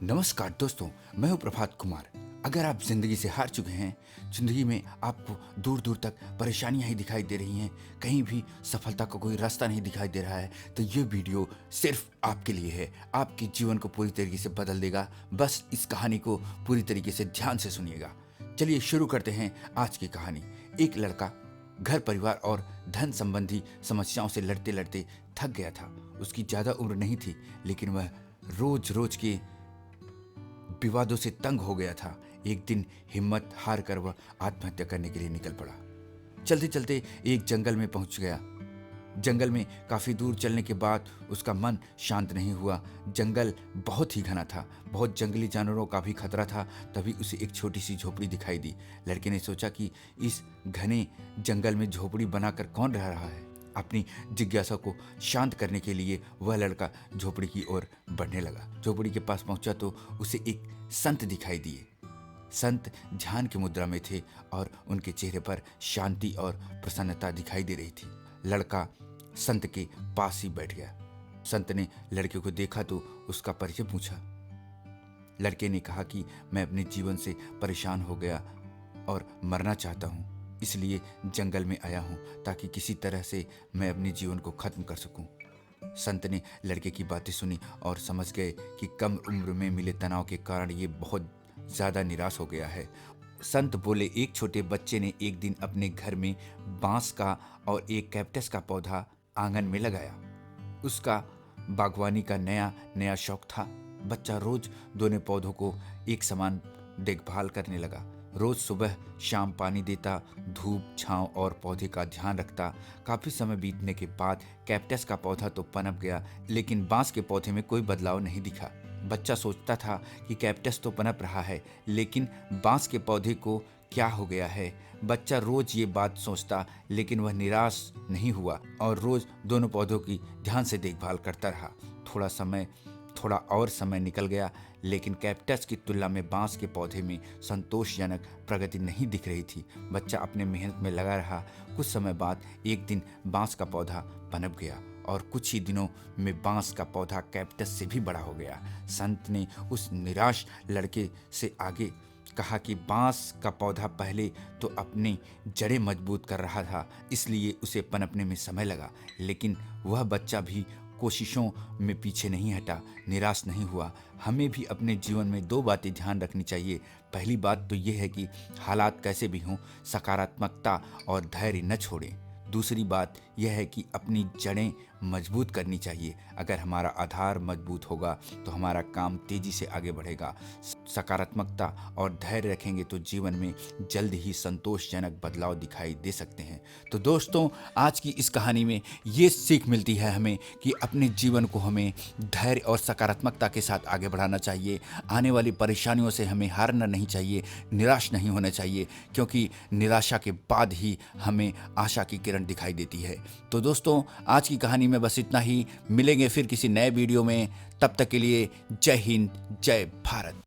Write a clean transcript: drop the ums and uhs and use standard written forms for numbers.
नमस्कार दोस्तों, मैं हूं प्रभात कुमार। अगर आप जिंदगी से हार चुके हैं, जिंदगी में आपको दूर दूर तक परेशानियां ही दिखाई दे रही हैं, कहीं भी सफलता का कोई रास्ता नहीं दिखाई दे रहा है, तो ये वीडियो सिर्फ आपके लिए है। आपके जीवन को पूरी तरीके से बदल देगा। बस इस कहानी को पूरी तरीके से ध्यान से सुनिएगा। चलिए शुरू करते हैं आज की कहानी। एक लड़का घर परिवार और धन संबंधी समस्याओं से लड़ते लड़ते थक गया था। उसकी ज्यादा उम्र नहीं थी, लेकिन वह रोज रोज के विवादों से तंग हो गया था। एक दिन हिम्मत हार कर वह आत्महत्या करने के लिए निकल पड़ा। चलते चलते एक जंगल में पहुंच गया। जंगल में काफी दूर चलने के बाद उसका मन शांत नहीं हुआ। जंगल बहुत ही घना था, बहुत जंगली जानवरों का भी खतरा था। तभी उसे एक छोटी सी झोपड़ी दिखाई दी। लड़के ने सोचा कि इस घने जंगल में झोपड़ी बनाकर कौन रह रहा है। अपनी जिज्ञासा को शांत करने के लिए वह लड़का झोपड़ी की ओर बढ़ने लगा। झोपड़ी के पास पहुंचा तो उसे एक संत दिखाई दिए। संत ध्यान की मुद्रा में थे और उनके चेहरे पर शांति और प्रसन्नता दिखाई दे रही थी। लड़का संत के पास ही बैठ गया। संत ने लड़के को देखा तो उसका परिचय पूछा। लड़के ने कहा कि मैं अपने जीवन से परेशान हो गया और मरना चाहता हूँ, इसलिए जंगल में आया हूँ ताकि किसी तरह से मैं अपने जीवन को खत्म कर सकूं। संत ने लड़के की बातें सुनी और समझ गए कि कम उम्र में मिले तनाव के कारण ये बहुत ज्यादा निराश हो गया है। संत बोले, एक छोटे बच्चे ने एक दिन अपने घर में बांस का और एक कैक्टस का पौधा आंगन में लगाया। उसका बागवानी का नया नया शौक था। बच्चा रोज दोनों पौधों को एक समान देखभाल करने लगा। रोज सुबह शाम पानी देता, धूप छांव और पौधे का ध्यान रखता। काफी समय बीतने के बाद कैक्टस का पौधा तो पनप गया, लेकिन बांस के पौधे में कोई बदलाव नहीं दिखा। बच्चा सोचता था कि कैक्टस तो पनप रहा है, लेकिन बांस के पौधे को क्या हो गया है। बच्चा रोज ये बात सोचता, लेकिन वह निराश नहीं हुआ और रोज दोनों पौधों की ध्यान से देखभाल करता रहा। थोड़ा और समय निकल गया, लेकिन कैक्टस की तुलना में बांस के पौधे में संतोषजनक प्रगति नहीं दिख रही थी। बच्चा अपने मेहनत में लगा रहा। कुछ समय बाद एक दिन बांस का पौधा पनप गया और कुछ ही दिनों में बांस का पौधा कैक्टस से भी बड़ा हो गया। संत ने उस निराश लड़के से आगे कहा कि बांस का पौधा पहले तो अपनी जड़ें मजबूत कर रहा था, इसलिए उसे पनपने में समय लगा, लेकिन वह बच्चा भी कोशिशों में पीछे नहीं हटा, निराश नहीं हुआ। हमें भी अपने जीवन में दो बातें ध्यान रखनी चाहिए। पहली बात तो यह है कि हालात कैसे भी हों, सकारात्मकता और धैर्य न छोड़ें। दूसरी बात यह है कि अपनी जड़ें मजबूत करनी चाहिए। अगर हमारा आधार मजबूत होगा तो हमारा काम तेजी से आगे बढ़ेगा। सकारात्मकता और धैर्य रखेंगे तो जीवन में जल्द ही संतोषजनक बदलाव दिखाई दे सकते हैं। तो दोस्तों, आज की इस कहानी में ये सीख मिलती है हमें कि अपने जीवन को हमें धैर्य और सकारात्मकता के साथ आगे बढ़ाना चाहिए। आने वाली परेशानियों से हमें हारना नहीं चाहिए, निराश नहीं होना चाहिए, क्योंकि निराशा के बाद ही हमें आशा की किरण दिखाई देती है। तो दोस्तों, आज की कहानी में बस इतना ही। मिलेंगे फिर किसी नए वीडियो में। तब तक के लिए जय हिंद, जय भारत।